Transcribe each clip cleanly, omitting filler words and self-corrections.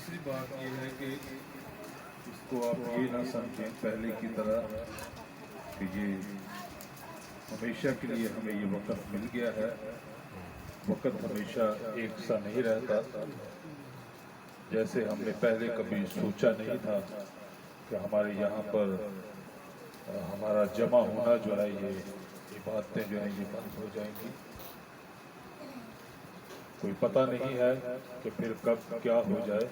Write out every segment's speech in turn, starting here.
تیسری بات یہ ہے کہ اس کو آپ یہ نہ سمجھیں پہلے کی طرح کہ یہ ہمیشہ کے لیے ہمیں یہ وقت مل گیا ہے. وقت ہمیشہ ایک سا نہیں رہتا. جیسے ہم نے پہلے کبھی سوچا نہیں تھا کہ ہمارے یہاں پر ہمارا جمع ہونا جو ہے یہ باتیں جو ہیں یہ بند ہو جائیں گی. کوئی پتہ نہیں ہے کہ پھر کب کیا ہو جائے،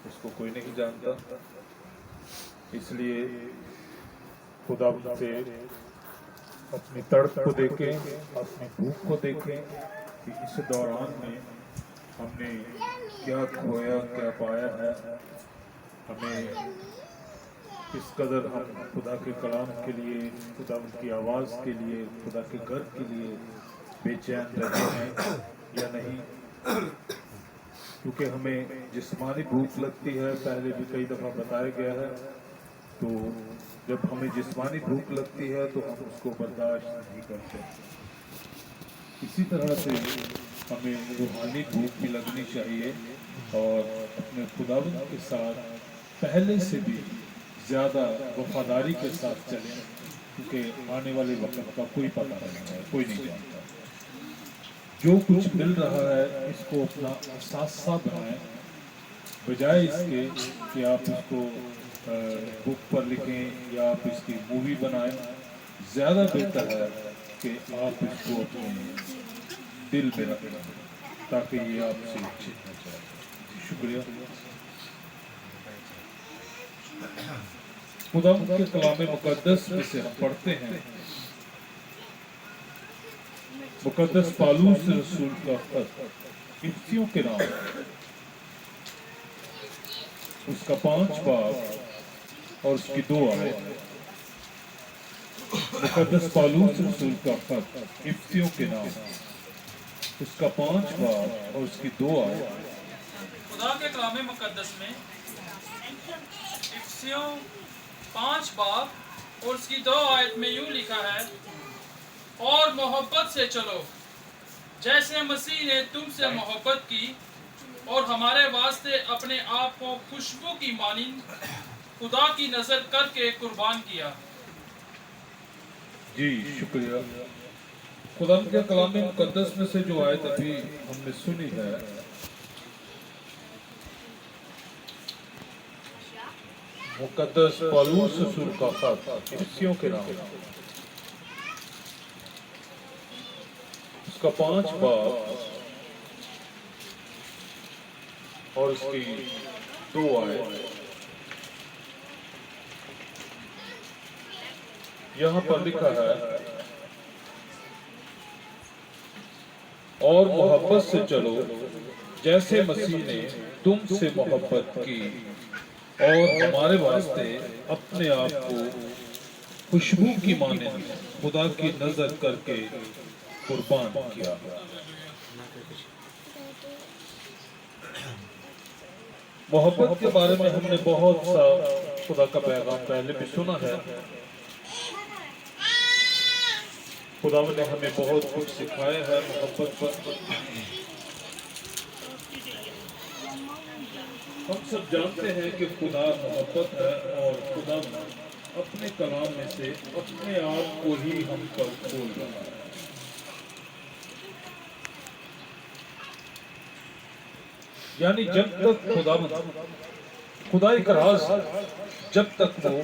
اس کو کوئی نہیں جانتا. اس لیے خدا سے اپنی تڑپ کو دیکھیں، اپنی بھوک کو دیکھیں کہ اس دوران میں ہم نے کیا کھویا کیا پایا ہے. ہمیں کس قدر ہم خدا کے کلام کے لیے، خدا کی آواز کے لیے، خدا کے گھر کے لیے بے چین رہے ہیں یا نہیں. کیونکہ ہمیں جسمانی بھوک لگتی ہے، پہلے بھی کئی دفعہ بتایا گیا ہے. تو جب ہمیں جسمانی بھوک لگتی ہے تو ہم اس کو برداشت نہیں کرتے. اسی طرح سے ہمیں روحانی بھوک بھی لگنی چاہیے اور اپنے خداوند کے ساتھ پہلے سے بھی زیادہ وفاداری کے ساتھ چلیں، کیونکہ آنے والے وقت کا کوئی پتہ نہیں ہے، کوئی نہیں جانتا. جو کچھ مل رہا ہے اس کو اپنا اثاثہ بنائیں، بجائے اس کے کہ آپ اس کو بک پر لکھیں یا آپ اس کی مووی بنائیں. زیادہ بہتر ہے کہ آپ اس کو اپنے دل میں رکھیں تاکہ یہ آپ سے چھن نہ جائے. شکریہ. خدا کے کلام مقدس میں سے ہم پڑھتے ہیں، مقدس پالوس رسول کا خط افسیوں کے نام، اس کا 5 باب اور اس کی 2 آیت. مقدس پالوس رسول کا خط افسیوں کے نام، اس کا 5 باب اور اس کی 2 آیت. خدا کے کلام مقدس میں افسیوں 5 باب اور اس کی 2 آیت میں یوں لکھا ہے، اور محبت سے چلو جیسے مسیح نے تم سے محبت کی اور ہمارے واسطے اپنے آپ کو خوشبو کی مانند خدا کی نظر کر کے قربان کیا. جی شکریہ. خدا کے کلام مقدس میں سے جو آیت ابھی ہم نے سنی ہے، مقدس پالوس رسول کا خط افسیوں کے نام، اس کا 5 باب اور اس کی 2 آیت. یہاں پر لکھا ہے، اور محبت سے چلو جیسے مسیح نے تم سے محبت کی اور ہمارے واسطے اپنے آپ کو خوشبو کی مانند خدا کی نظر کر کے قربان کیا. محبت کے بارے میں ہم نے بہت سا خدا کا پیغام پہلے بھی سنا ہے. خدا نے ہمیں بہت کچھ سکھایا ہے محبت پر. ہم سب جانتے ہیں کہ خدا محبت ہے اور خدا اپنے کلام میں سے اپنے آپ کو ہی ہم پر کھول رہا ہے. یعنی جب تک خدا ایک راز ہے، جب تک وہ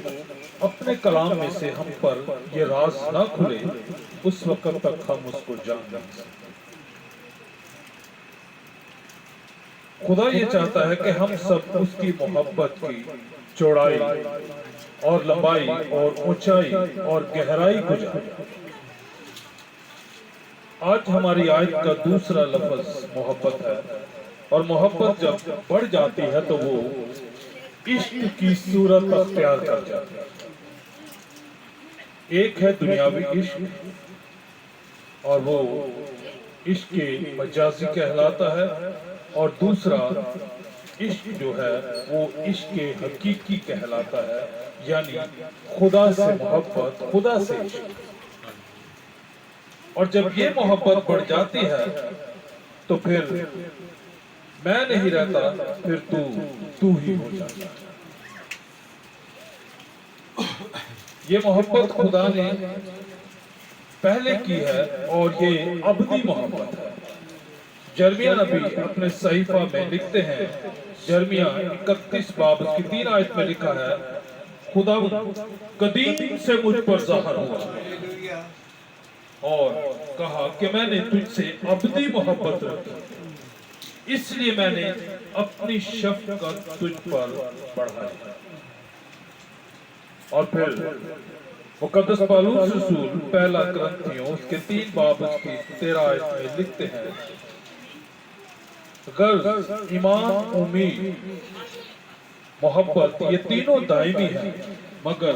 اپنے کلام میں سے ہم پر یہ راز نہ کھلے اس وقت تک ہم اس کو جان نہیں سکتے. خدا یہ چاہتا ہے کہ ہم سب اس کی محبت کی چوڑائی اور لمبائی اور اونچائی اور گہرائی کو جانیں. آج ہماری آیت کا دوسرا لفظ محبت ہے، اور محبت جب بڑھ جاتی ہے تو وہ عشق کی صورت اختیار کر جاتی ہے. ایک ہے دنیاوی عشق اور وہ عشق مجازی کہلاتا ہے، اور دوسرا عشق جو ہے وہ عشق حقیقی کہلاتا ہے، یعنی خدا سے محبت، خدا سے عشق. اور جب یہ محبت بڑھ جاتی ہے تو پھر मैं नहीं रहता फिर तू ही हो जाता। ये मोहब्बत खुदा ने पहले की है और ये अबदी मोहब्बत है। जर्मिया नबी अपने सहीफा में लिखते हैं, जर्मिया 31 बाब की 3 आयत में लिखा है, खुदा कदीम से मुझ पर ज़ाहिर हुआ और कहा कि मैंने तुझसे अबदी मोहब्बत रखी, इसलिए मैंने अपनी शफ़क़त तुझ पर बढ़ाई। और फिर मुकद्दस पौलुस रसूल पहला करंथियों उसके 3 बाब की 13 आयत में लिखते हैं, गर्ज, ईमान, उम्मीद, मोहब्बत ये तीनों दायमी है, मगर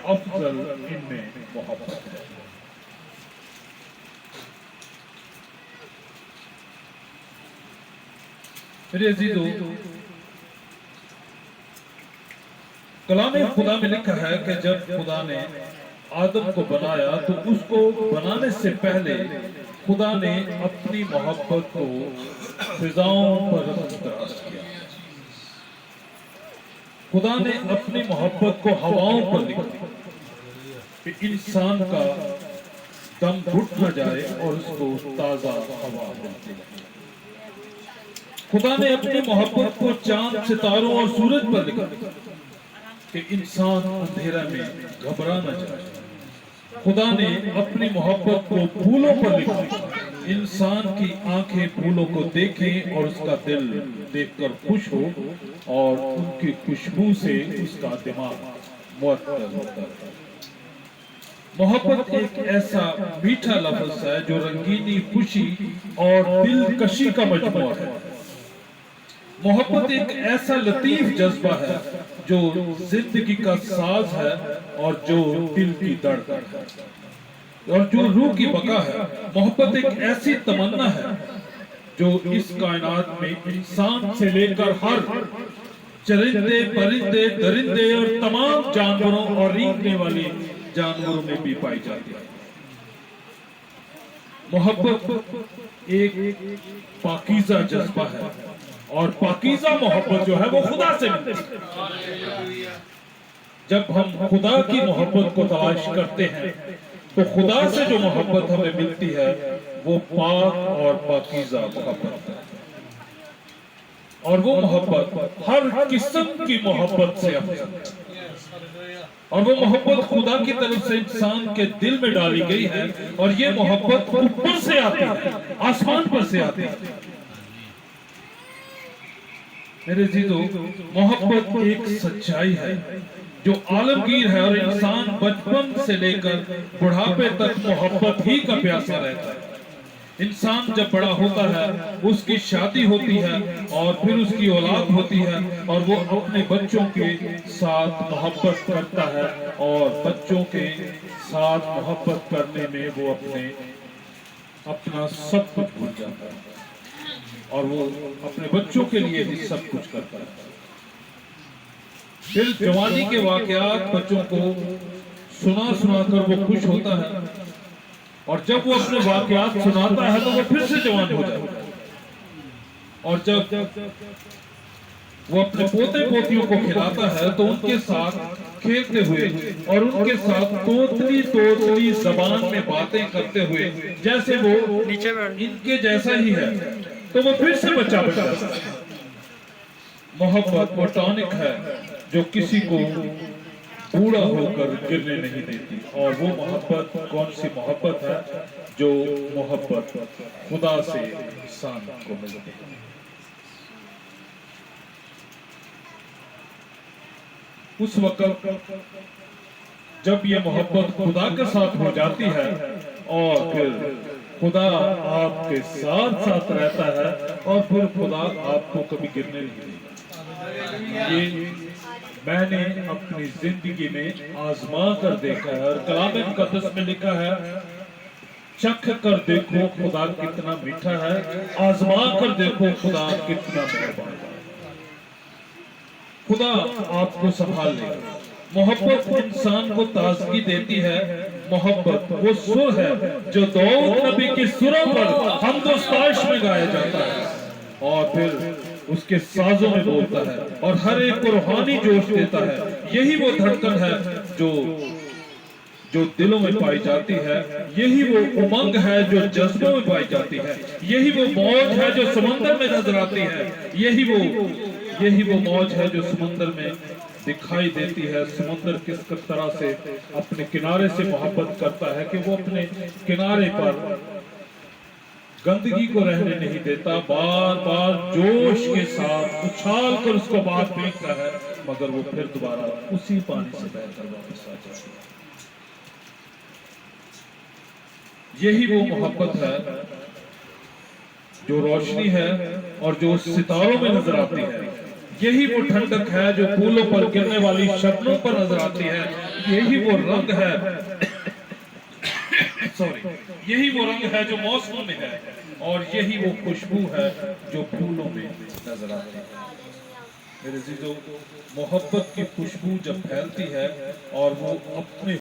अफजल इनमें मोहब्बत है। मेरे अजीजों, कलाम खुदा में लिखा है कि जब खुदा ने आदम को बनाया तो उसको बनाने से पहले खुदा ने अपनी मोहब्बत को फिजाओं पर मुस्तरद किया। खुदा ने अपनी मोहब्बत को हवाओं पर लिखा कि इंसान का दम घुट न जाए और उसको ताजा हवा मिलती रहे। खुदा ने अपनी मोहब्बत को चांद, सितारों और सूरज पर लिखा कि इंसान अंधेरा में घबरा न जाए। खुदा ने अपनी मोहब्बत को फूलों पर लिखा, इंसान की आंखें फूलों को देखें और उसका दिल देखकर खुश हो और उनकी खुशबू से उसका दिमाग मुअत्तल होता है। मोहब्बत एक ऐसा मीठा लफ्ज़ है जो रंगीनी खुशी और दिलकशी का मजमूआ है। मोहब्बत एक ऐसा लतीफ जज्बा है जो जिंदगी का साज है और जो दिल की धड़कन है और जो रूह की बका है। मोहब्बत एक ऐसी तमन्ना है जो इस कायनात में इंसान से लेकर हर चरिंदे, परिंदे, दरिंदे और तमाम जानवरों और रेंगने वाले जानवरों में भी पाई जाती है। मोहब्बत एक पाकीज़ा जज्बा है और पाकीज़ा मोहब्बत जो है वो खुदा से मिलती है। जब हम खुदा की मोहब्बत को तलाश करते हैं तो खुदा से जो मोहब्बत हमें मिलती है वो पाक और पाकीज़ा मोहब्बत है। और वो मोहब्बत हर किस्म की मोहब्बत से अफजल है और वो मोहब्बत खुदा की तरफ से इंसान के दिल में डाली गई है और ये मोहब्बत ऊपर से आती है, आसमान पर से आती है। मेरे जीजो, मोहब्बत एक सच्चाई है जो आलमगीर है और इंसान बचपन से लेकर बुढ़ापे तक मोहब्बत ही का प्यासा रहता है। इंसान जब बड़ा होता है उसकी शादी होती है और फिर उसकी औलाद होती है और वो अपने बच्चों के साथ मोहब्बत करता है और बच्चों के साथ मोहब्बत करने में वो अपना सब कुछ भूल जाता है और वो अपने बच्चों के लिए भी सब कुछ करता है। फिर जवानी के वाकयात बच्चों को सुना कर वो खुश होता है और जब वो अपने वाकयात सुनाता है तो वो फिर से जवान हो जाता है और जब वो अपने पोते पोतियों को खिलाता है तो उनके साथ खेलते हुए और उनके साथ तोतली जबान में बातें करते हुए जैसे वो इनके जैसा ही है तो वो फिर से बच्चा बन जाता है। मोहब्बत वो टॉनिक है जो किसी को बूढ़ा होकर गिरने नहीं देती और वो मोहब्बत कौन सी मोहब्बत है? जो मोहब्बत खुदा से इंसान को मिलती है। उस वक्त जब ये मोहब्बत खुदा के साथ हो जाती है और फिर खुदा आपके साथ साथ रहता है और फिर खुदा आपको कभी गिरने नहीं देगा। ये मैंने अपनी जिंदगी में आजमा कर देखा है और कलाम मुकद्दस में लिखा है, चख कर देखो खुदा कितना मीठा है, आजमा कर देखो खुदा कितना मेहरबान है। खुदा आपको संभाल लेगा। मोहब्बत इंसान को ताजगी देती है। मोहब्बत वो सुर है जो दाऊद नबी की सुरों पर हमदो स्ताइश में गाया जाता है और फिर उसके साजों में बोलता है और हर एक को रूहानी जोश देता है। यही वो धड़कन है जो दिलों में पाई जाती है, यही वो उमंग है जो जज्बों में पाई जाती है, यही वो मौज है जो समंदर में नजर आती है, यही वो मौज है जो समंदर में दिखाई देती है। समंदर किस तरह से अपने किनारे से मोहब्बत करता है कि वो अपने किनारे पर गंदगी को रहने नहीं देता, बार बार जोश के साथ उछाल कर उसको बाहर फेंकता है, मगर वो फिर दोबारा उसी पानी से बहकर वापस आ जाता है। यही वो मोहब्बत है जो रोशनी है और जो सितारों में नजर आती है। यही वो ठंडक है जो फूलों पर गिरने वाली शबनों पर नजर आती है। यही वो रंग है यही वो रंग है जो मौसम में है, और यही वो खुशबू है जो फूलों में नजर आती है। मेरे अजीजों, मोहब्बत की खुशबू जब फैलती है और वो अपने